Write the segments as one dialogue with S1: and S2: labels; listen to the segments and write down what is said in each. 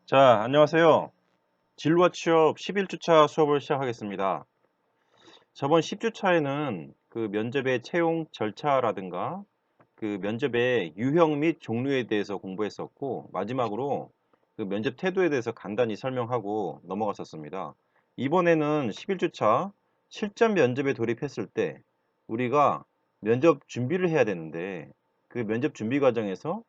S1: 자, 안녕하세요. 진로와 취업 11주차 수업을 시작하겠습니다. 저번 10주차에는 그 면접의 채용 절차라든가 그 면접의 유형 및 종류에 대해서 공부했었고, 마지막으로 그 면접 태도에 대해서 간단히 설명하고 넘어갔었습니다. 이번에는 11주차 실전 면접에 돌입했을 때 우리가 면접 준비를 해야 되는데, 그 면접 준비 과정에서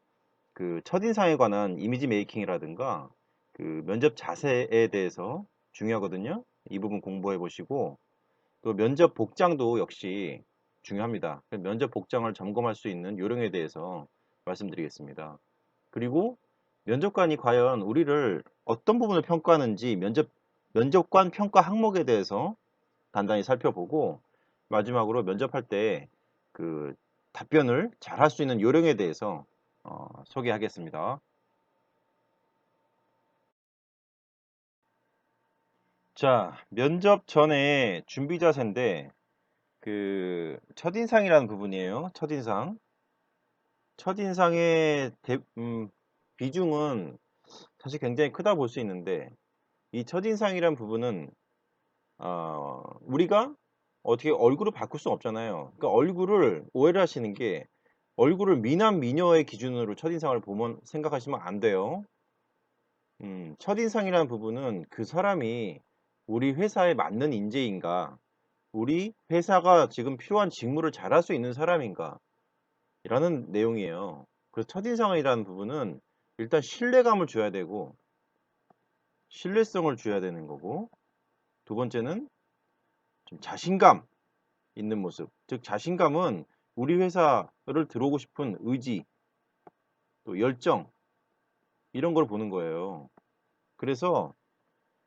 S1: 그 첫인상에 관한 이미지 메이킹이라든가 그 면접 자세에 대해서 중요하거든요. 이 부분 공부해 보시고, 또 면접 복장도 역시 중요합니다. 면접 복장을 점검할 수 있는 요령에 대해서 말씀드리겠습니다. 그리고 면접관이 과연 우리를 어떤 부분을 평가하는지 면접관 평가 항목에 대해서 간단히 살펴보고, 마지막으로 면접할 때 그 답변을 잘 할 수 있는 요령에 대해서 소개하겠습니다. 자, 면접 전에 준비 자세인데 그 첫인상이라는 부분이에요. 첫인상. 첫인상의 비중은 사실 굉장히 크다 볼 수 있는데, 이 첫인상이란 부분은 우리가 어떻게 얼굴을 바꿀 수 없잖아요. 그러니까 얼굴을 오해를 하시는 게, 얼굴을 미남 미녀의 기준으로 첫인상을 보면 생각하시면 안 돼요. 첫인상이라는 부분은 그 사람이 우리 회사에 맞는 인재인가, 우리 회사가 지금 필요한 직무를 잘할 수 있는 사람인가 라는 내용이에요. 그래서 첫인상이라는 부분은 일단 신뢰감을 줘야 되고, 신뢰성을 줘야 되는 거고, 두 번째는 좀 자신감 있는 모습. 즉 자신감은 우리 회사를 들어오고 싶은 의지, 또 열정, 이런 걸 보는 거예요. 그래서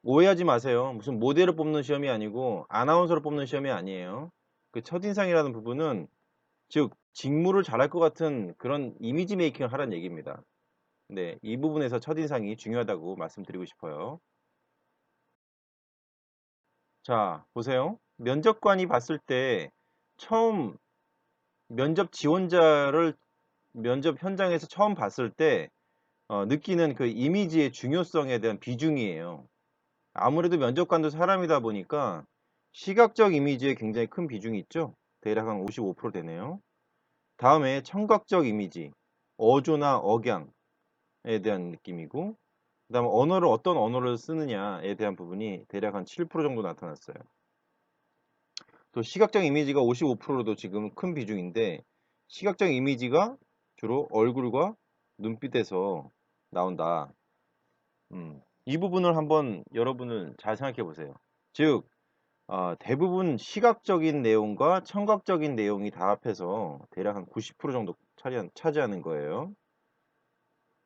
S1: 오해하지 마세요. 무슨 모델을 뽑는 시험이 아니고 아나운서를 뽑는 시험이 아니에요. 그 첫인상이라는 부분은, 즉 직무를 잘할 것 같은 그런 이미지 메이킹을 하라는 얘기입니다. 네, 이 부분에서 첫인상이 중요하다고 말씀드리고 싶어요. 자, 보세요. 면접관이 봤을 때 처음 면접 지원자를 면접 현장에서 처음 봤을 때 느끼는 그 이미지의 중요성에 대한 비중이에요. 아무래도 면접관도 사람이다 보니까 시각적 이미지에 굉장히 큰 비중이 있죠. 대략 한 55% 되네요. 다음에 청각적 이미지, 어조나 억양에 대한 느낌이고, 그다음에 언어를 어떤 언어를 쓰느냐에 대한 부분이 대략 한 7% 정도 나타났어요. 또 시각적 이미지가 55%도 지금 큰 비중인데, 시각적 이미지가 주로 얼굴과 눈빛에서 나온다. 이 부분을 한번 여러분은 잘 생각해 보세요. 즉 대부분 시각적인 내용과 청각적인 내용이 다 합해서 대략 한 90% 정도 차지하는 거예요.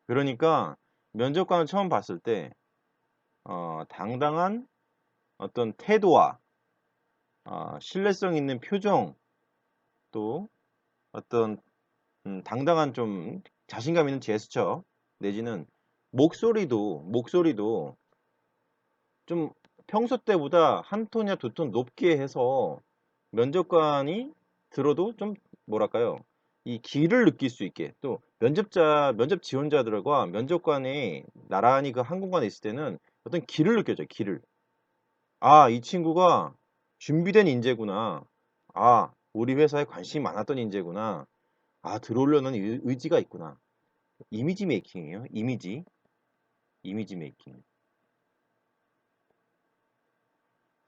S1: 그러니까 면접관을 처음 봤을 때 당당한 어떤 태도와 신뢰성 있는 표정, 또 어떤 당당한 좀 자신감 있는 제스처, 내지는 목소리도 좀 평소 때보다 한 톤이나 두 톤 높게 해서 면접관이 들어도 좀 뭐랄까요? 이 기를 느낄 수 있게, 또 면접 지원자들과 면접관이 나란히 그 한 공간에 있을 때는 어떤 기를 느껴져요, 기를. 아, 이 친구가 준비된 인재구나. 아, 우리 회사에 관심이 많았던 인재구나. 아, 들어오려는 의지가 있구나. 이미지 메이킹이에요. 이미지 메이킹.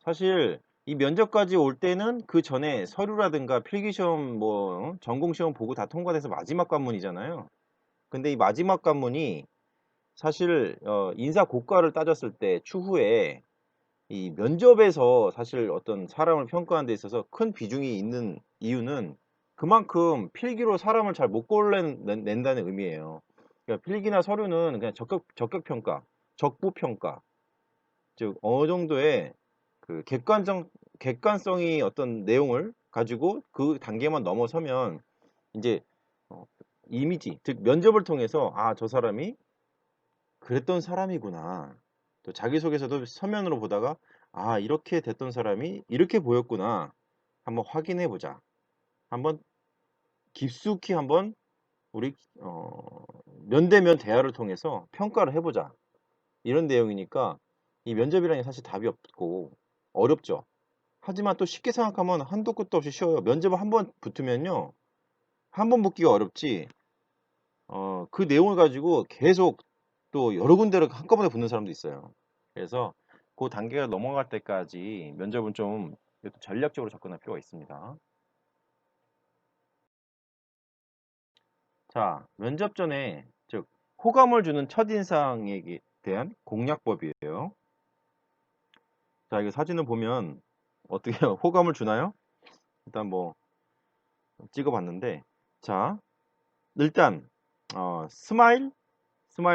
S1: 사실 이 면접까지 올 때는 그 전에 서류라든가 필기시험, 뭐 전공시험 보고 다 통과돼서 마지막 관문이잖아요. 근데 이 마지막 관문이 사실 인사 고과를 따졌을 때 추후에 이 면접에서 사실 어떤 사람을 평가하는 데 있어서 큰 비중이 있는 이유는, 그만큼 필기로 사람을 잘 못 골라낸다는 의미예요. 그러니까 필기나 서류는 그냥 적격 평가, 적부 평가, 즉 어느 정도의 그 객관성이 어떤 내용을 가지고 그 단계만 넘어서면 이제 어, 이미지, 즉 면접을 통해서 아, 저 사람이 그랬던 사람이구나. 또 자기소개서도 서면으로 보다가 아, 이렇게 됐던 사람이 이렇게 보였구나. 한번 확인해 보자. 한번 깊숙이 한번 우리 면대면 대화를 통해서 평가를 해보자. 이런 내용이니까 이 면접이라는 게 사실 답이 없고 어렵죠. 하지만 또 쉽게 생각하면 한도 끝도 없이 쉬워요. 면접을 한 번 붙으면요. 한 번 붙기가 어렵지. 그 내용을 가지고 계속 또 여러 군데를 한꺼번에 붙는 사람도 있어요. 그래서 그 단계가 넘어갈 때까지 면접은 좀 전략적으로 접근할 필요가 있습니다. 자, 면접 전에 즉 호감을 주는 첫인상에 대한 공략법이에요. 자, 이거 사진을 보면 어떻게 호감을 주나요? 일단 뭐 찍어봤는데, 자, 일단 스마일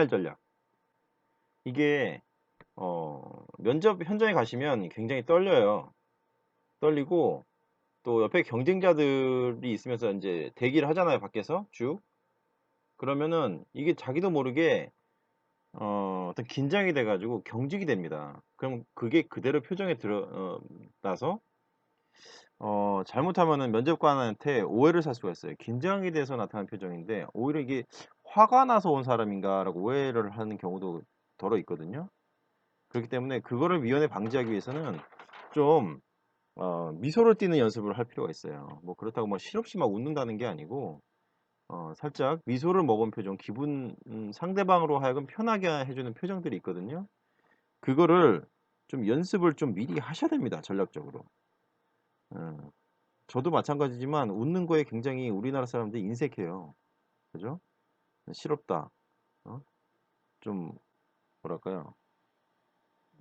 S1: 전략. 이게 면접 현장에 가시면 굉장히 떨려요. 떨리고 또 옆에 경쟁자들이 있으면서 이제 대기를 하잖아요, 밖에서 쭉. 그러면은 이게 자기도 모르게 어떤 긴장이 돼가지고 경직이 됩니다. 그럼 그게 그대로 표정에 드러나서 잘못하면은 면접관한테 오해를 살 수가 있어요. 긴장이 돼서 나타난 표정인데 오히려 이게 화가 나서 온 사람인가라고 오해를 하는 경우도 더러 있거든요. 그렇기 때문에 그거를 미연에 방지하기 위해서는 좀 미소를 띠는 연습을 할 필요가 있어요. 뭐 그렇다고 뭐 실없이 막 웃는다는 게 아니고 살짝 미소를 머금 표정, 기분 상대방으로 하여금 편하게 해주는 표정들이 있거든요. 그거를 좀 연습을 좀 미리 하셔야 됩니다. 전략적으로. 어, 저도 마찬가지지만 웃는 거에 굉장히 우리나라 사람들이 인색해요. 그죠? 실없다. 어? 좀 뭐랄까요?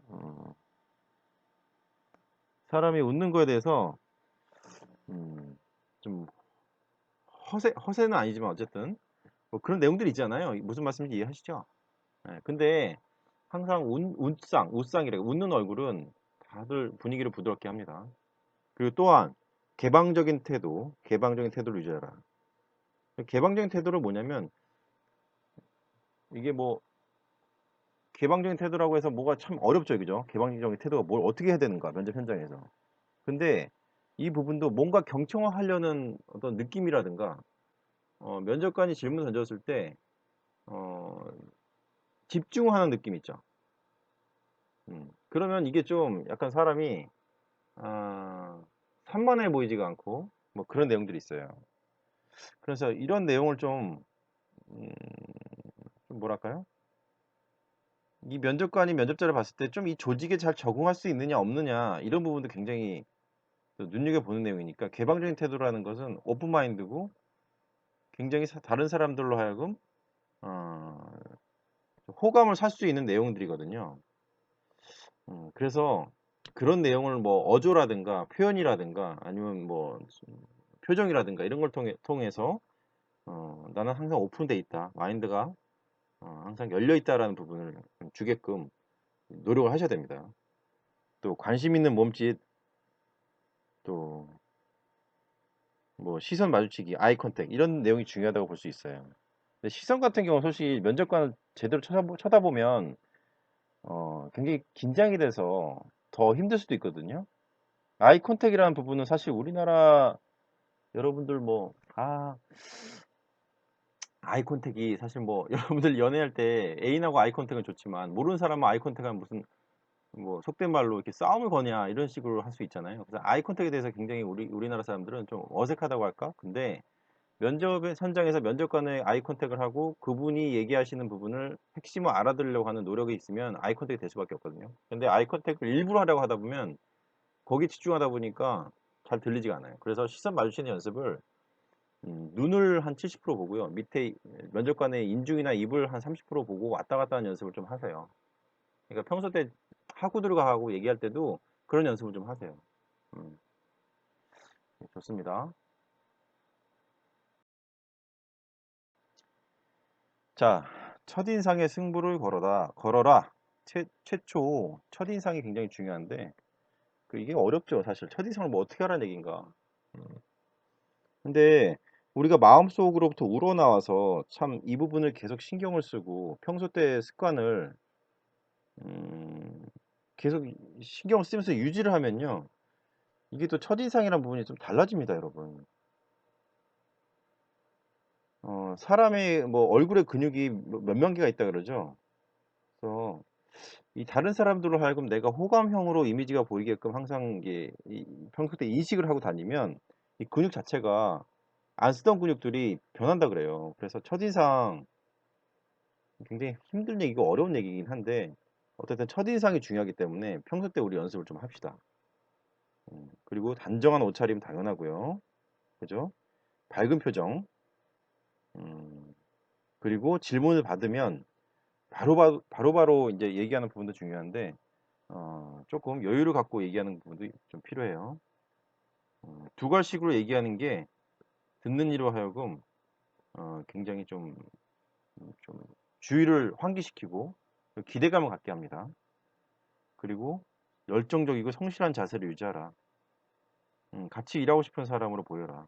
S1: 어, 사람이 웃는 거에 대해서 좀 허세는 아니지만 어쨌든 뭐 그런 내용들이 있잖아요. 무슨 말씀인지 이해하시죠? 네, 근데 항상 웃상이래. 웃는 얼굴은 다들 분위기를 부드럽게 합니다. 그리고 또한 개방적인 태도를 유지하라. 개방적인 태도는 뭐냐면 이게 뭐 개방적인 태도라고 해서 뭐가 참 어렵죠, 그죠? 개방적인 태도가 뭘 어떻게 해야 되는가 면접 현장에서. 근데 이 부분도 뭔가 경청하려는 어떤 느낌이라든가 면접관이 질문 던졌을 때 어, 집중하는 느낌 있죠. 그러면 이게 좀 약간 사람이 아, 산만해 보이지가 않고 뭐 그런 내용들이 있어요. 그래서 이런 내용을 음, 좀 뭐랄까요? 이 면접관이 면접자를 봤을 때 좀 이 조직에 잘 적응할 수 있느냐 없느냐 이런 부분도 굉장히 또 눈여겨보는 내용이니까 개방적인 태도라는 것은 오픈 마인드고 굉장히 다른 사람들로 하여금 어, 호감을 살 수 있는 내용들이거든요. 그래서 그런 내용을 뭐 어조라든가 표현이라든가 아니면 뭐 표정이라든가 이런 걸 통해서 나는 항상 오픈돼 있다. 마인드가 항상 열려 있다라는 부분을 좀 주게끔 노력을 하셔야 됩니다. 또 관심 있는 몸짓, 또 뭐 시선 마주치기, 아이 컨택 이런 내용이 중요하다고 볼 수 있어요. 근데 시선 같은 경우 솔직히 면접관을 제대로 쳐다보면 굉장히 긴장이 돼서 더 힘들 수도 있거든요. 아이 컨택이라는 부분은 사실 우리나라 여러분들 뭐 아이 컨택이 사실 뭐 여러분들 연애할 때 애인하고 아이 컨택은 좋지만 모르는 사람은 아이 컨택하면 무슨 뭐 속된 말로 이렇게 싸움을 거냐 이런 식으로 할 수 있잖아요. 그래서 아이 컨택에 대해서 굉장히 우리나라 사람들은 좀 어색하다고 할까? 근데 면접 현장에서 면접관의 아이 컨택을 하고 그분이 얘기하시는 부분을 핵심을 알아들으려고 하는 노력이 있으면 아이 컨택이 될 수밖에 없거든요. 근데 아이 컨택을 일부러 하려고 하다 보면 거기 집중하다 보니까 잘 들리지가 않아요. 그래서 시선 마주치는 연습을 눈을 한 70% 보고요. 밑에 면접관의 인중이나 입을 한 30% 보고 왔다 갔다 하는 연습을 좀 하세요. 그러니까 평소 때 하고 들어가고 얘기할 때도 그런 연습을 좀 하세요. 음, 좋습니다. 자, 첫인상의 승부를 걸어라. 최초 첫인상이 굉장히 중요한데 이게 어렵죠, 사실. 첫인상을 뭐 어떻게 하라는 얘기인가. 음, 근데 우리가 마음속으로부터 우러나와서 참 이 부분을 계속 신경을 쓰고 평소 때 습관을 음, 계속 신경을 쓰면서 유지를 하면요. 이게 또 첫인상이라는 부분이 좀 달라집니다, 여러분. 사람의 뭐 얼굴에 근육이 몇 만 개가 있다 그러죠. 그래서 이 다른 사람들로 하여금 내가 호감형으로 이미지가 보이게끔 항상 이게 평소 때 인식을 하고 다니면 이 근육 자체가 안 쓰던 근육들이 변한다 그래요. 그래서 첫인상 굉장히 힘든 얘기고 어려운 얘기긴 한데 어쨌든 첫인상이 중요하기 때문에 평소 때 우리 연습을 좀 합시다. 그리고 단정한 옷차림 당연하고요. 그죠? 밝은 표정. 음, 그리고 질문을 받으면 바로바로 이제 얘기하는 부분도 중요한데 조금 여유를 갖고 얘기하는 부분도 좀 필요해요. 두 가지식으로 얘기하는 게 듣는 이로 하여금 굉장히 좀 주의를 환기시키고 기대감을 갖게 합니다. 그리고 열정적이고 성실한 자세를 유지하라. 같이 일하고 싶은 사람으로 보여라.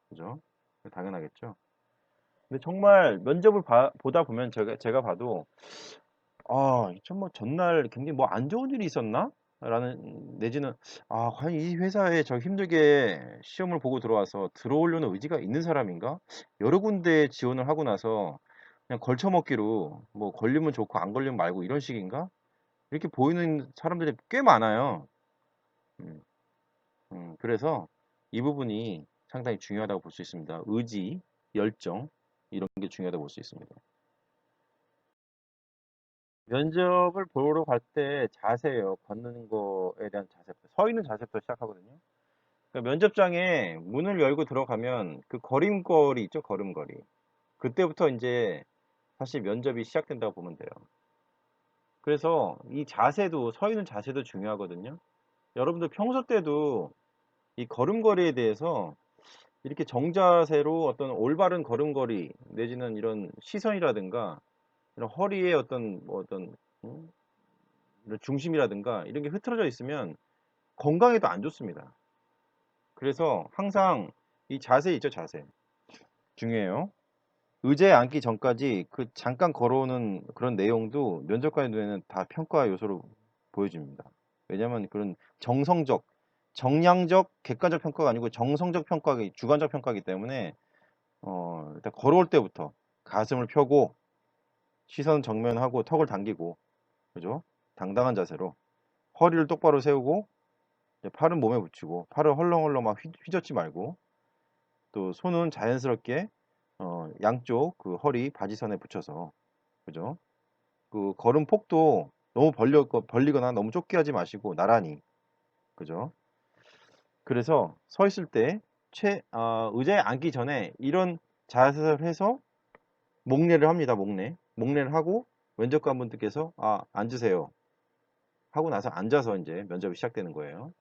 S1: 그죠? 당연하겠죠. 근데 정말 면접을 보다 보면 제가 봐도 좀 뭐 전날 굉장히 뭐 안 좋은 일이 있었나? 라는 내지는 과연 이 회사에 저 힘들게 시험을 보고 들어와서 들어오려는 의지가 있는 사람인가? 여러 군데 지원을 하고 나서 그냥 걸쳐먹기로 뭐 걸리면 좋고 안 걸리면 말고 이런 식인가? 이렇게 보이는 사람들이 꽤 많아요. 음, 그래서 이 부분이 상당히 중요하다고 볼 수 있습니다. 의지, 열정 이런 게 중요하다고 볼 수 있습니다. 면접을 보러 갈 때 자세요. 걷는 거에 대한 자세부터. 서 있는 자세부터 시작하거든요. 그러니까 면접장에 문을 열고 들어가면 그 걸음걸이 있죠, 걸음걸이. 그때부터 이제 사실 면접이 시작된다고 보면 돼요. 그래서 이 자세도, 서 있는 자세도 중요하거든요. 여러분들 평소 때도 이 걸음걸이에 대해서 이렇게 정자세로 어떤 올바른 걸음걸이 내지는 이런 시선이라든가 이런 허리에 어떤 음, 이런 중심이라든가 이런 게 흐트러져 있으면 건강에도 안 좋습니다. 그래서 항상 이 자세 있죠, 자세. 중요해요. 의자에 앉기 전까지 그 잠깐 걸어오는 그런 내용도 면접관의 눈에는 다 평가 요소로 보여집니다. 왜냐하면 그런 정성적, 정량적, 객관적 평가가 아니고 정성적 평가가 주관적 평가이기 때문에 일단 걸어올 때부터 가슴을 펴고 시선 정면하고 턱을 당기고 그죠? 당당한 자세로 허리를 똑바로 세우고 이제 팔은 몸에 붙이고 팔을 헐렁헐렁 막 휘젓지 말고 또 손은 자연스럽게 양쪽 그 허리 바지선에 붙여서 그죠? 그 걸음 폭도 너무 벌리거나 너무 좁게 하지 마시고 나란히 그죠? 그래서 서 있을 때 의자에 앉기 전에 이런 자세를 해서 목례를 합니다. 목례를 하고 면접관분들께서 앉으세요 하고 나서 앉아서 이제 면접이 시작되는 거예요.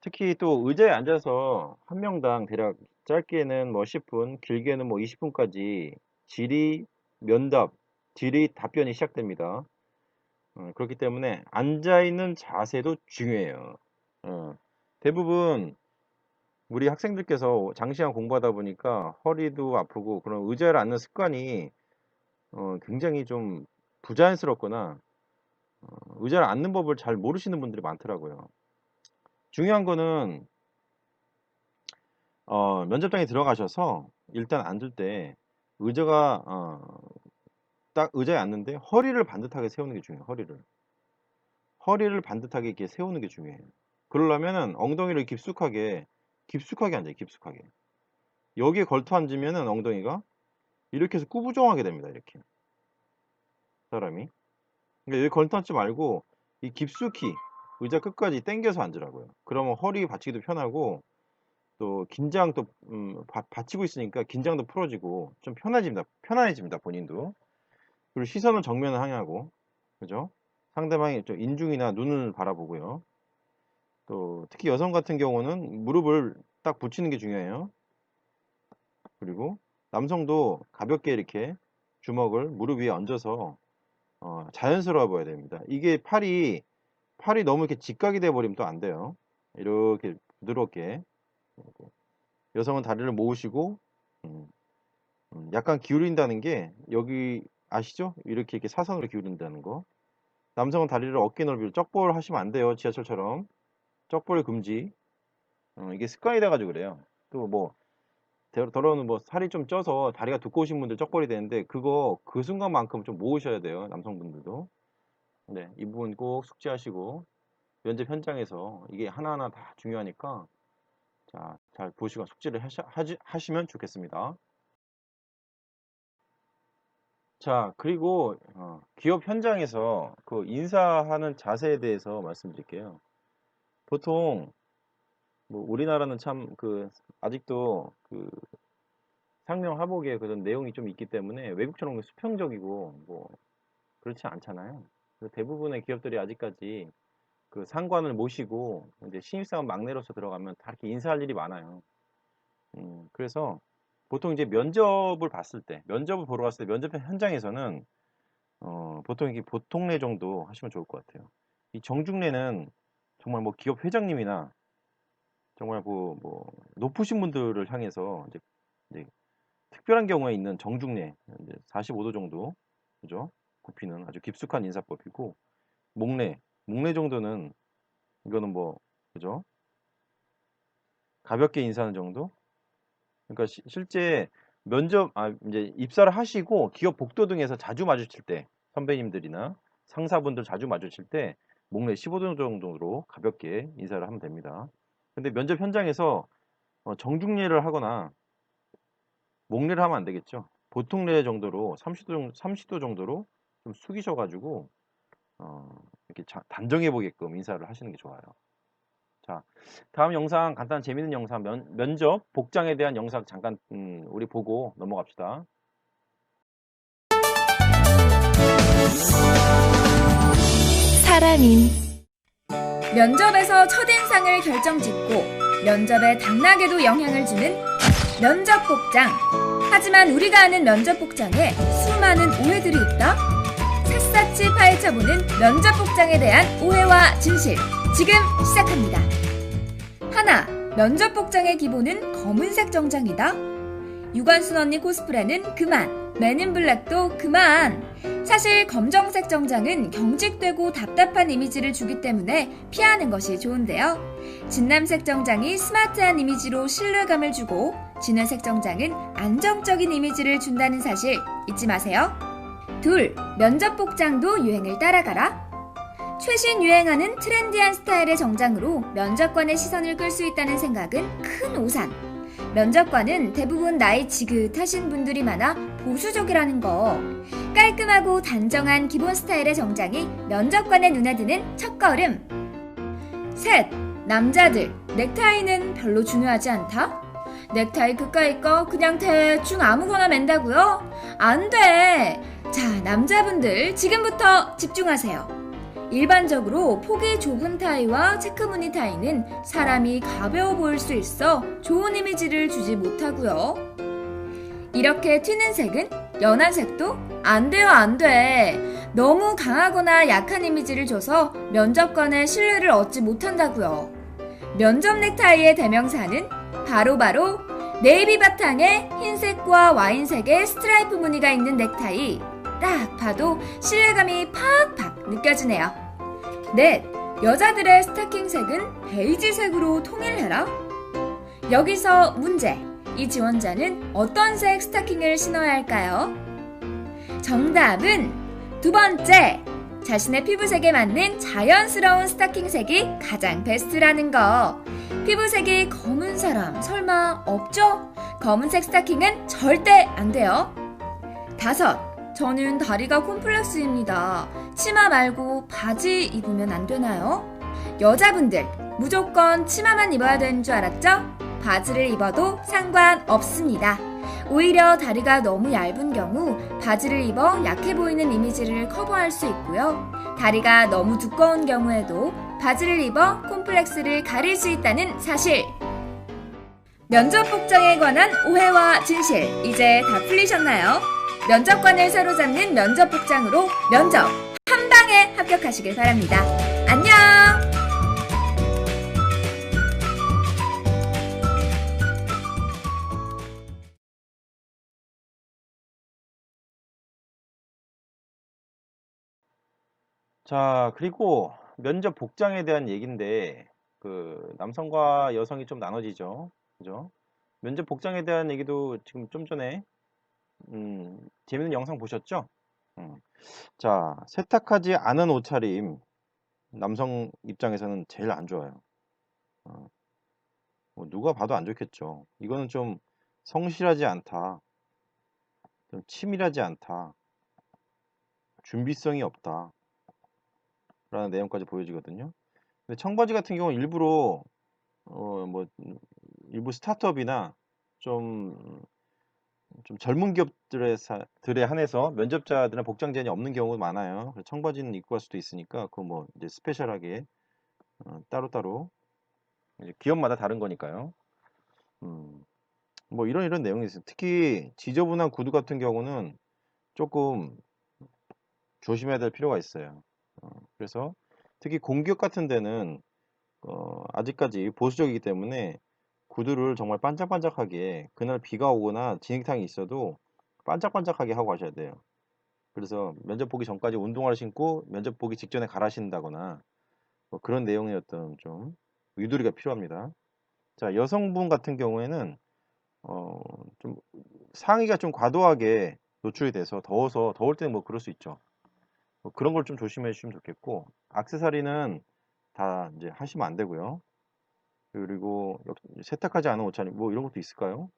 S1: 특히 또 의자에 앉아서 한 명당 대략 짧게는 뭐 10분, 길게는 뭐 20분까지 질의 면답, 질의 답변이 시작됩니다. 그렇기 때문에 앉아 있는 자세도 중요해요. 어, 대부분 우리 학생들께서 장시간 공부하다 보니까 허리도 아프고 그런 의자를 앉는 습관이 굉장히 좀 부자연스럽거나 의자를 앉는 법을 잘 모르시는 분들이 많더라고요. 중요한 거는 면접장에 들어가셔서 일단 앉을 때 의자가 딱 의자에 앉는데 허리를 반듯하게 세우는 게 중요해요. 허리를 반듯하게 이렇게 세우는 게 중요해요. 그러려면은 엉덩이를 깊숙하게 앉아요. 깊숙하게. 여기에 걸터 앉으면은 엉덩이가 이렇게 해서 꾸부정하게 됩니다. 이렇게 사람이. 그러니까 여기 걸터 앉지 말고 이 깊숙이 의자 끝까지 당겨서 앉으라고요. 그러면 허리 받치기도 편하고 또 긴장 또 받치고 있으니까 긴장도 풀어지고 좀 편안해집니다. 본인도. 그리고 시선은 정면을 향하고 그죠? 상대방의 좀 인중이나 눈을 바라보고요. 또 특히 여성 같은 경우는 무릎을 딱 붙이는 게 중요해요. 그리고 남성도 가볍게 이렇게 주먹을 무릎 위에 얹어서 자연스러워 보여야 됩니다. 이게 팔이 너무 이렇게 직각이 돼 버리면 또 안 돼요. 이렇게 부드럽게 여성은 다리를 모으시고 음, 약간 기울인다는 게 여기 아시죠? 이렇게 사선으로 기울인다는 거. 남성은 다리를 어깨 넓이로 쩍볼 하시면 안 돼요. 지하철처럼 쩍볼 금지. 이게 습관이 돼가지고 그래요. 또 뭐 더러운 뭐 살이 좀 쪄서 다리가 두꺼우신 분들 쩍벌이 되는데 그거 그 순간만큼 좀 모으셔야 돼요. 남성분들도. 네, 이 부분 꼭 숙지하시고 면접 현장에서 이게 하나하나 다 중요하니까 자, 잘 보시고 숙지를 하시면 좋겠습니다. 자, 그리고 기업 현장에서 그 인사하는 자세에 대해서 말씀드릴게요. 보통 뭐 우리나라는 참 그 아직도 그 상명 하복에 그런 내용이 좀 있기 때문에 외국처럼 수평적이고 뭐 그렇지 않잖아요. 그래서 대부분의 기업들이 아직까지 그 상관을 모시고 이제 신입사원 막내로서 들어가면 다 이렇게 인사할 일이 많아요. 그래서 보통 이제 면접을 봤을 때, 면접을 보러 갔을 때 면접 현장에서는 보통 이게 보통내 정도 하시면 좋을 것 같아요. 이 정중례는 정말 뭐 기업 회장님이나 정말 뭐 높으신 분들을 향해서 이제 특별한 경우에 있는 정중례 이제 45도 정도 그죠? 굽히는 아주 깊숙한 인사법이고 목례 정도는 이거는 뭐 그죠? 가볍게 인사하는 정도? 그러니까 실제 면접 이제 입사를 하시고 기업 복도 등에서 자주 마주칠 때 선배님들이나 상사분들 자주 마주칠 때 목례 15도 정도로 가볍게 인사를 하면 됩니다. 근데 면접 현장에서 정중례를 하거나 목례를 하면 안 되겠죠. 보통례 정도로 30도 정도로 좀 숙이셔가지고 이렇게 단정해 보게끔 인사를 하시는 게 좋아요. 자, 다음 영상 간단한 재밌는 영상 면접 복장에 대한 영상 잠깐 우리 보고 넘어갑시다.
S2: 사람인 면접에서 첫인상을 결정짓고 면접의 당락에도 영향을 주는 면접 복장. 하지만 우리가 아는 면접 복장에 수많은 오해들이 있다. 샅샅이 파헤쳐보는 면접 복장에 대한 오해와 진실. 지금 시작합니다. 하나, 면접 복장의 기본은 검은색 정장이다. 유관순 언니 코스프레는 그만, 맨인블랙도 그만. 사실 검정색 정장은 경직되고 답답한 이미지를 주기 때문에 피하는 것이 좋은데요. 진남색 정장이 스마트한 이미지로 신뢰감을 주고 진회색 정장은 안정적인 이미지를 준다는 사실 잊지 마세요. 둘, 면접 복장도 유행을 따라가라. 최신 유행하는 트렌디한 스타일의 정장으로 면접관의 시선을 끌 수 있다는 생각은 큰 오산. 면접관은 대부분 나이 지긋하신 분들이 많아 보수적이라는 거. 깔끔하고 단정한 기본 스타일의 정장이 면접관의 눈에 드는 첫걸음. 셋, 남자들, 넥타이는 별로 중요하지 않다? 넥타이 그까이 거 그냥 대충 아무거나 맨다고요? 안 돼! 자, 남자분들 지금부터 집중하세요. 일반적으로 폭이 좁은 타이와 체크무늬 타이는 사람이 가벼워 보일 수 있어 좋은 이미지를 주지 못하고요. 이렇게 튀는 색은 연한 색도 안 돼요, 안 돼. 너무 강하거나 약한 이미지를 줘서 면접관의 신뢰를 얻지 못한다고요. 면접 넥타이의 대명사는 바로 네이비 바탕에 흰색과 와인색의 스트라이프 무늬가 있는 넥타이. 딱 봐도 신뢰감이 팍팍 느껴지네요. 넷, 여자들의 스타킹색은 베이지색으로 통일해라. 여기서 문제. 이 지원자는 어떤 색 스타킹을 신어야 할까요? 정답은 두 번째. 자신의 피부색에 맞는 자연스러운 스타킹색이 가장 베스트라는 거. 피부색이 검은 사람 설마 없죠? 검은색 스타킹은 절대 안 돼요. 다섯, 저는 다리가 콤플렉스입니다. 치마 말고 바지 입으면 안 되나요? 여자분들 무조건 치마만 입어야 되는 줄 알았죠? 바지를 입어도 상관없습니다. 오히려 다리가 너무 얇은 경우 바지를 입어 약해 보이는 이미지를 커버할 수 있고요. 다리가 너무 두꺼운 경우에도 바지를 입어 콤플렉스를 가릴 수 있다는 사실. 면접 복장에 관한 오해와 진실 이제 다 풀리셨나요? 면접관을 사로잡는 면접 복장으로 면접 한 방에 합격하시길 바랍니다. 안녕!
S1: 자, 그리고 면접 복장에 대한 얘기인데 그 남성과 여성이 좀 나눠지죠. 그죠? 면접 복장에 대한 얘기도 지금 좀 전에 재밌는 영상 보셨죠? 음. 자, 세탁하지 않은 옷차림 남성 입장에서는 제일 안 좋아요. 어, 뭐 누가 봐도 안 좋겠죠. 이거는 좀 성실하지 않다, 좀 치밀하지 않다, 준비성이 없다라는 내용까지 보여지거든요. 근데 청바지 같은 경우는 일부러 뭐 일부 스타트업이나 좀 젊은 들에 한해서 면접자들은 복장 제한이 없는 경우가 많아요. 그래서 청바지는 입고 갈 수도 있으니까 그거 뭐 이제 스페셜하게 따로따로 이제 기업마다 다른 거니까요. 음, 뭐 이런 내용이 있어요. 특히 지저분한 구두 같은 경우는 조금 조심해야 될 필요가 있어요. 그래서 특히 공기업 같은 데는 아직까지 보수적이기 때문에 구두를 정말 반짝반짝하게 그날 비가 오거나 진흙탕이 있어도 반짝반짝하게 하고 가셔야 돼요. 그래서 면접 보기 전까지 운동화를 신고 면접 보기 직전에 갈아 신다거나 뭐 그런 내용의 어떤 좀 유도리가 필요합니다. 자, 여성분 같은 경우에는 어, 좀 상의가 좀 과도하게 노출이 돼서 더워서 더울 때는 뭐 그럴 수 있죠. 뭐 그런 걸 좀 조심해 주시면 좋겠고 액세서리는 다 이제 하시면 안 되고요. 그리고 세탁하지 않은 옷차림 뭐 이런 것도 있을까요?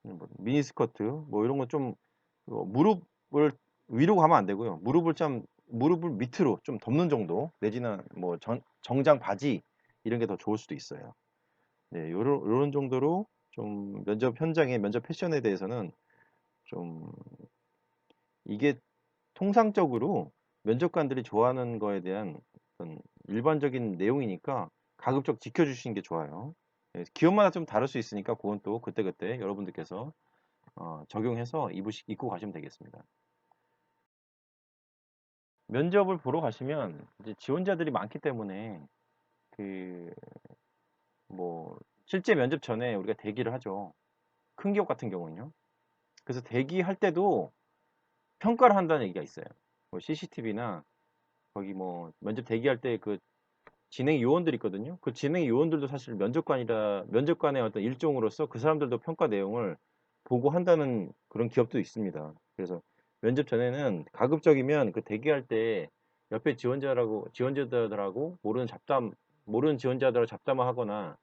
S1: 뭐 미니스커트 뭐 이런 건좀 무릎을 위로 가면 안 되고요. 무릎을 밑으로 좀 덮는 정도 내지는 뭐 정장 바지 이런 게 더 좋을 수도 있어요. 네, 요런 정도로 좀 면접 현장의 면접 패션에 대해서는 좀 이게 통상적으로 면접관들이 좋아하는 거에 대한 어떤 일반적인 내용이니까 가급적 지켜주시는 게 좋아요. 네, 기업마다 좀 다를 수 있으니까 그건 또 그때그때 여러분들께서 적용해서 입고 가시면 되겠습니다. 면접을 보러 가시면 이제 지원자들이 많기 때문에 그 뭐 실제 면접 전에 우리가 대기를 하죠. 큰 기업 같은 경우는요. 그래서 대기할 때도 평가를 한다는 얘기가 있어요. 뭐 CCTV나 거기 뭐 면접 대기할 때 그 진행 요원들 있거든요. 그 진행 요원들도 사실 면접관의 어떤 일종으로서 그 사람들도 평가 내용을 보고 한다는 그런 기업도 있습니다. 그래서 면접 전에는 가급적이면 그 대기할 때 옆에 지원자들하고 모르는 지원자들하고 잡담을 하거나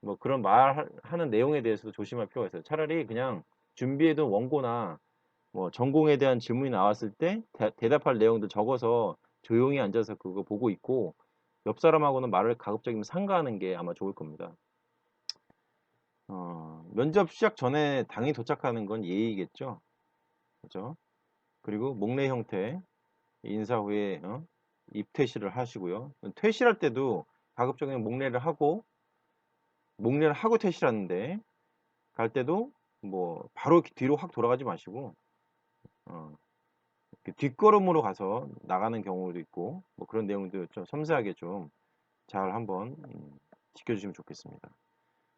S1: 뭐 그런 말하는 내용에 대해서도 조심할 필요가 있어요. 차라리 그냥 준비해둔 원고나 뭐 전공에 대한 질문이 나왔을 때 대답할 내용들 적어서 조용히 앉아서 그거 보고 있고 옆 사람하고는 말을 가급적이면 상가하는 게 아마 좋을 겁니다. 면접 시작 전에 당일 도착하는 건 예의겠죠. 그죠? 그리고 목례 형태 인사 후에 입퇴실을 하시고요. 퇴실할 때도 가급적이면 목례를 하고 퇴실하는데 갈 때도 뭐 바로 뒤로 확 돌아가지 마시고 어, 뒷걸음으로 가서 나가는 경우도 있고 뭐 그런 내용들 좀 섬세하게 좀 잘 한번 지켜주시면 좋겠습니다.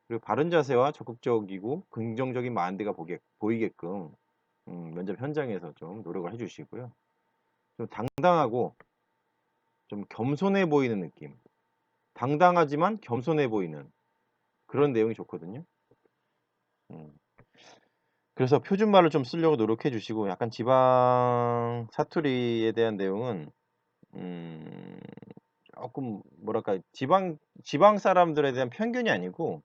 S1: 그리고 바른 자세와 적극적이고 긍정적인 마인드가 보이게끔 면접 현장에서 좀 노력을 해주시고요. 좀 당당하고 좀 겸손해 보이는 느낌. 당당하지만 겸손해 보이는 그런 내용이 좋거든요. 음, 그래서 표준말을 좀 쓰려고 노력해 주시고 약간 지방 사투리에 대한 내용은 음, 조금 뭐랄까 지방 사람들에 대한 편견이 아니고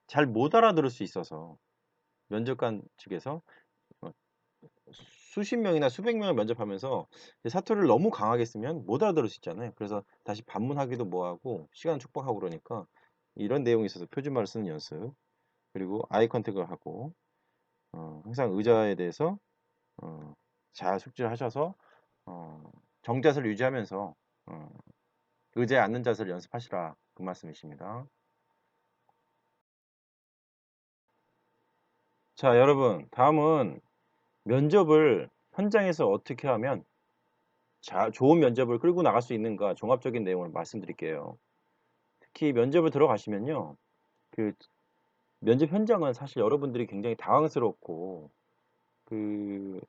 S1: 잘 못 알아들을 수 있어서 면접관 측에서 어, 수십 명이나 수백 명을 면접하면서 사투리를 너무 강하게 쓰면 못 알아들을 수 있잖아요. 그래서 다시 반문하기도 뭐하고 시간 축복하고 그러니까 이런 내용이 있어서 표준말을 쓰는 연습 그리고 아이 컨택을 하고 항상 의자에 대해서 어, 잘 숙지를 하셔서 어, 정자세를 유지하면서 어, 의자에 앉는 자세를 연습하시라 그 말씀이십니다. 자, 여러분 다음은 면접을 현장에서 어떻게 하면 좋은 면접을 끌고 나갈 수 있는가 종합적인 내용을 말씀드릴게요. 특히 면접을 들어가시면요. 그 면접 현장은 사실 여러분들이 굉장히 당황스럽고 그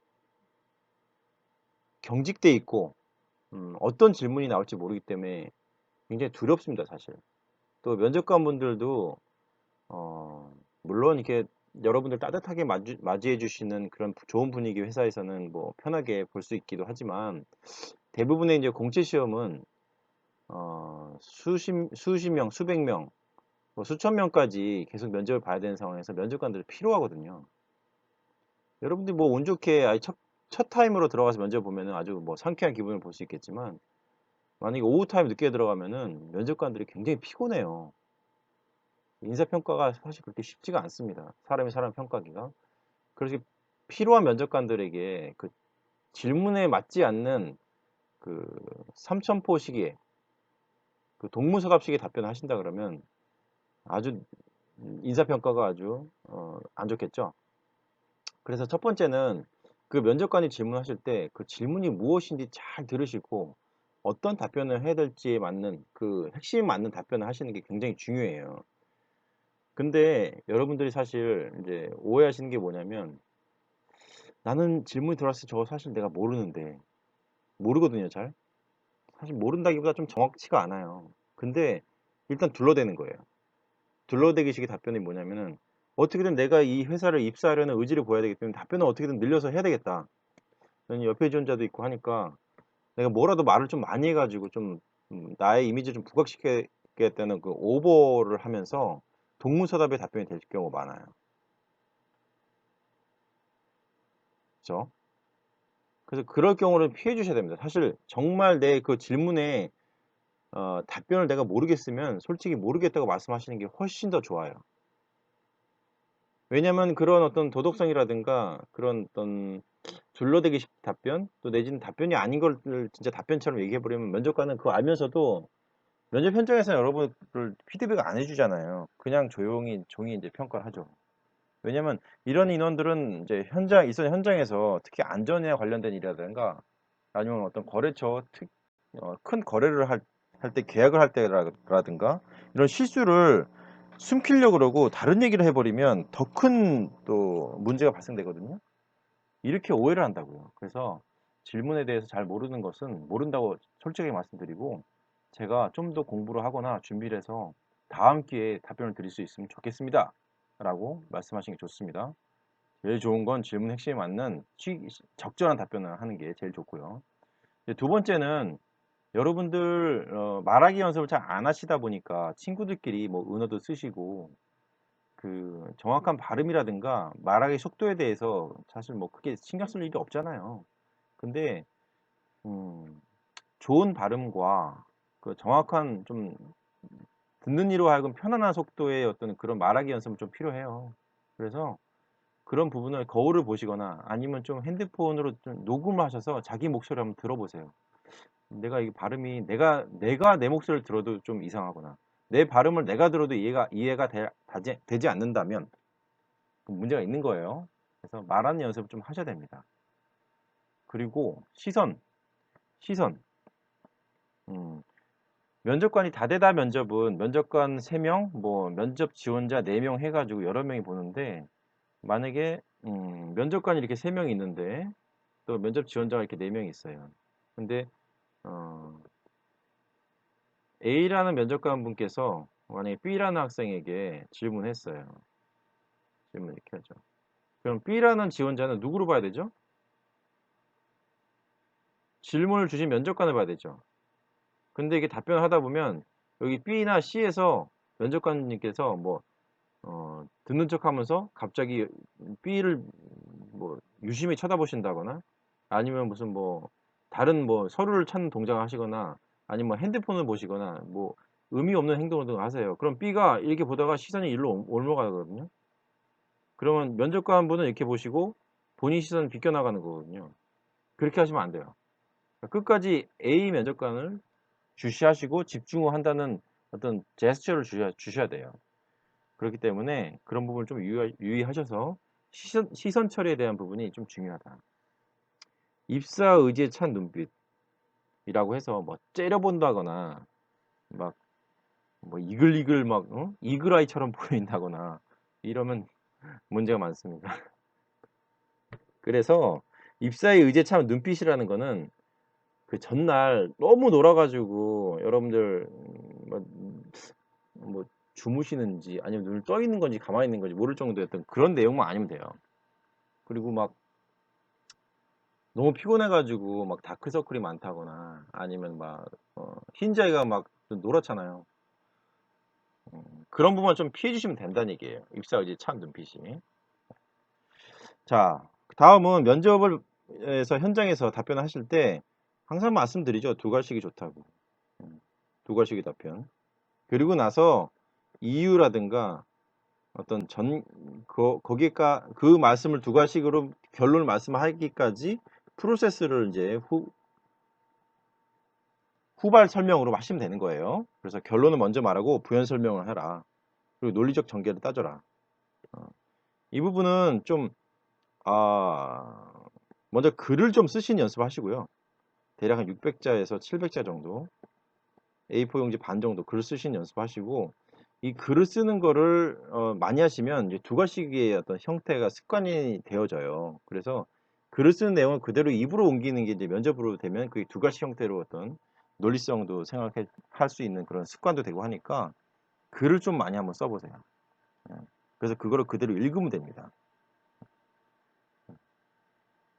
S1: 경직돼 있고 어떤 질문이 나올지 모르기 때문에 굉장히 두렵습니다, 사실. 또 면접관 분들도 물론 이렇게 여러분들 따뜻하게 맞이해 주시는 그런 좋은 분위기 회사에서는 뭐 편하게 볼 수 있기도 하지만 대부분의 이제 공채 시험은 수십 명, 수백 명, 뭐 수천 명까지 계속 면접을 봐야 되는 상황에서 면접관들이 필요하거든요. 여러분들이 뭐 운 좋게 첫 타임으로 들어가서 면접 보면은 아주 뭐 상쾌한 기분을 볼 수 있겠지만 만약에 오후 타임 늦게 들어가면은 면접관들이 굉장히 피곤해요. 인사평가가 사실 그렇게 쉽지가 않습니다. 사람이 사람 평가하기가. 그래서 필요한 면접관들에게 그 질문에 맞지 않는 그 삼천포 시기에 그 동문서답식의 답변을 하신다 그러면 아주 인사평가가 아주 안 좋겠죠. 그래서 첫 번째는 그 면접관이 질문하실 때 그 질문이 무엇인지 잘 들으시고 어떤 답변을 해야 될지에 맞는 그 핵심 맞는 답변을 하시는 게 굉장히 중요해요. 근데 여러분들이 사실 이제 오해하시는 게 뭐냐면 나는 질문이 들어왔을 때 저거 사실 내가 모르는데 모르거든요, 잘. 사실 모른다기보다 좀 정확치가 않아요. 근데 일단 둘러대는 거예요. 둘러대기식의 답변이 뭐냐면은 어떻게든 내가 이 회사를 입사하려는 의지를 보여야 되기 때문에 답변을 어떻게든 늘려서 해야 되겠다. 옆에 지원자도 있고 하니까 내가 뭐라도 말을 좀 많이 해가지고 좀 나의 이미지를 좀 부각시키겠다는 그 오버를 하면서 동문서답의 답변이 될 경우가 많아요. 그렇죠? 그래서 그럴 경우는 피해 주셔야 됩니다. 사실 정말 내 그 질문에 답변을 내가 모르겠으면 솔직히 모르겠다고 말씀하시는 게 훨씬 더 좋아요. 왜냐면 그런 어떤 도덕성이라든가 그런 어떤 둘러대기식 답변 또 내지는 답변이 아닌 걸 진짜 답변처럼 얘기해 버리면 면접관은 그거 알면서도 면접 현장에서 여러분을 피드백 안 해주잖아요. 그냥 조용히 종이 이제 평가를 하죠. 왜냐면 이런 인원들은 이제 이선 현장에서 특히 안전에 관련된 일이라든가 아니면 어떤 거래처 큰 거래를 할 때 계약을 할 때라든가 이런 실수를 숨기려고 그러고 다른 얘기를 해버리면 더 큰 또 문제가 발생되거든요. 이렇게 오해를 한다고요. 그래서 질문에 대해서 잘 모르는 것은 모른다고 솔직하게 말씀드리고 제가 좀 더 공부를 하거나 준비를 해서 다음 기회에 답변을 드릴 수 있으면 좋겠습니다. 라고 말씀하시는 게 좋습니다. 제일 좋은 건 질문 핵심에 맞는 적절한 답변을 하는 게 제일 좋고요. 이제 두 번째는 여러분들 말하기 연습을 잘 안 하시다 보니까 친구들끼리 뭐 은어도 쓰시고 그 정확한 발음이라든가 말하기 속도에 대해서 사실 뭐 크게 신경 쓸 일이 없잖아요. 근데 음, 좋은 발음과 그 정확한 좀 듣는 이로 하여금 편안한 속도의 어떤 그런 말하기 연습은 좀 필요해요. 그래서 그런 부분을 거울을 보시거나 아니면 좀 핸드폰으로 좀 녹음을 하셔서 자기 목소리를 한번 들어보세요. 내가 이 발음이 내가 내 목소리를 들어도 좀 이상하거나 내 발음을 내가 들어도 이해가 되지 않는다면 그 문제가 있는 거예요. 그래서 말하는 연습을 좀 하셔야 됩니다. 그리고 시선. 음, 면접관이 다대다 면접은 면접관 3명, 뭐 면접 지원자 4명 해가지고 여러 명이 보는데 만약에 면접관이 이렇게 3명이 있는데 또 면접 지원자가 이렇게 4명이 있어요. 근데 어, A라는 면접관 분께서 만약에 B라는 학생에게 질문했어요. 질문 이렇게 하죠. 그럼 B라는 지원자는 누구로 봐야 되죠? 질문을 주신 면접관을 봐야 되죠. 근데 이게 답변을 하다 보면 여기 B나 C에서 면접관님께서 뭐 듣는 척하면서 갑자기 B를 뭐 유심히 쳐다보신다거나 아니면 무슨 뭐 다른 뭐 서류를 찾는 동작을 하시거나 아니면 핸드폰을 보시거나 뭐 의미 없는 행동을 등 하세요. 그럼 B가 이렇게 보다가 시선이 일로 옮아가거든요. 그러면 면접관 분은 이렇게 보시고 본인 시선을 비껴나가는 거거든요. 그렇게 하시면 안 돼요. 끝까지 A 면접관을 주시하시고 집중을 한다는 어떤 제스처를 주셔야 돼요. 그렇기 때문에 그런 부분을 좀 유의하셔서 시선 처리에 대한 부분이 좀 중요하다. 입사 의지에 찬 눈빛이라고 해서 뭐 째려본다거나 막 뭐 이글이글 막 이글아이처럼 보인다거나 이러면 문제가 많습니다. 그래서 입사에 의지에 찬 눈빛이라는 거는 그 전날 너무 놀아가지고 여러분들 뭐 주무시는지 아니면 눈을 떠 있는 건지 가만히 있는 건지 모를 정도였던 그런 내용만 아니면 돼요. 그리고 막 너무 피곤해가지고 막 다크서클이 많다거나 아니면 막 흰자위가 막 노랗잖아요. 그런 부분 좀 피해 주시면 된다는 얘기예요. 입사 의지 찬 눈빛이. 자, 다음은 면접에서 현장에서 답변을 하실 때 항상 말씀드리죠. 두 가식이 좋다고. 두 가식이 답변. 그리고 나서 이유라든가 어떤 거기가 그 말씀을 두 가식으로 결론을 말씀하기까지 프로세스를 이제 후발 설명으로 하시면 되는 거예요. 그래서 결론을 먼저 말하고 부연 설명을 해라. 그리고 논리적 전개를 따져라. 이 부분은 좀 먼저 글을 좀 쓰시는 연습하시고요. 대략 한 600자에서 700자 정도, A4 용지 반 정도 글 쓰시는 연습하시고, 이 글을 쓰는 거를 많이 하시면 이제 두 가지의 어떤 형태가 습관이 되어져요. 그래서 글을 쓰는 내용을 그대로 입으로 옮기는 게 이제 면접으로 되면 그게 두 가지 형태로 어떤 논리성도 생각할 수 있는 그런 습관도 되고 하니까 글을 좀 많이 한번 써보세요. 그래서 그거를 그대로 읽으면 됩니다.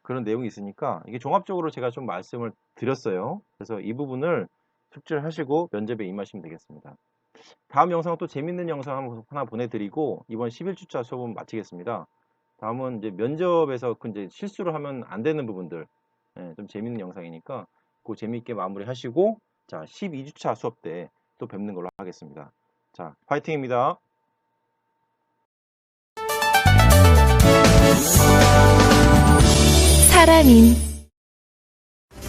S1: 그런 내용이 있으니까 이게 종합적으로 제가 좀 말씀을 드렸어요. 그래서 이 부분을 숙지를 하시고 면접에 임하시면 되겠습니다. 다음 영상 또 재밌는 영상 하나 보내드리고 이번 11주차 수업은 마치겠습니다. 다음은 이제 면접에서 이제 실수를 하면 안 되는 부분들, 좀 재밌는 영상이니까 그 재미있게 마무리하시고 자 12주차 수업 때 또 뵙는 걸로 하겠습니다. 자, 파이팅입니다.
S2: 사람인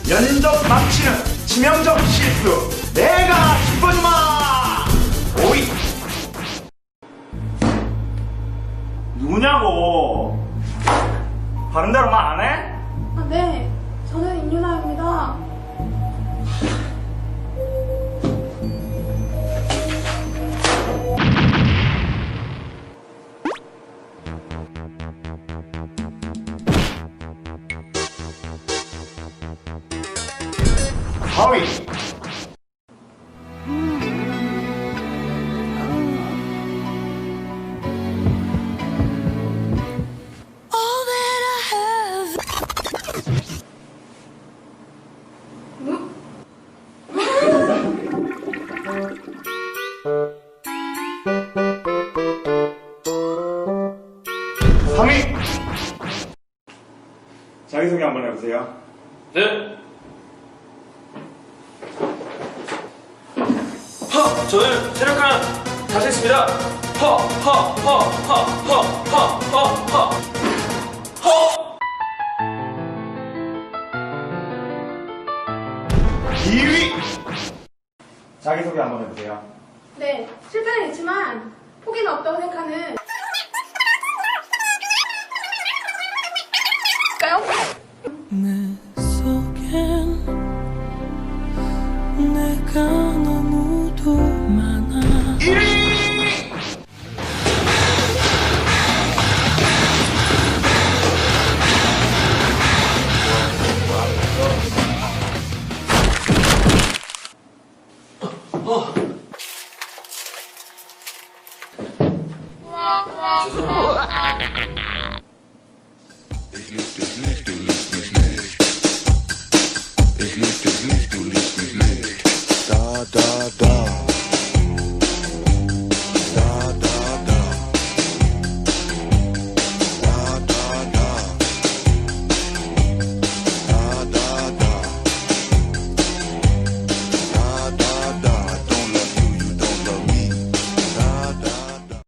S3: 면접 망치는 치명적 실수 내가 기뻐주마. 오이 누구냐고. 바른 대로 말 안 해?
S4: 아, 네. 저는 임윤아입니다.
S3: 하위 하위 자기소개 한번 해보세요.
S5: 네. 저는 체력관 자신있습니다.
S3: 이위 자기소개 한번 해보세요.
S4: 네. 실패는 있지만 포기는 없다고 생각하는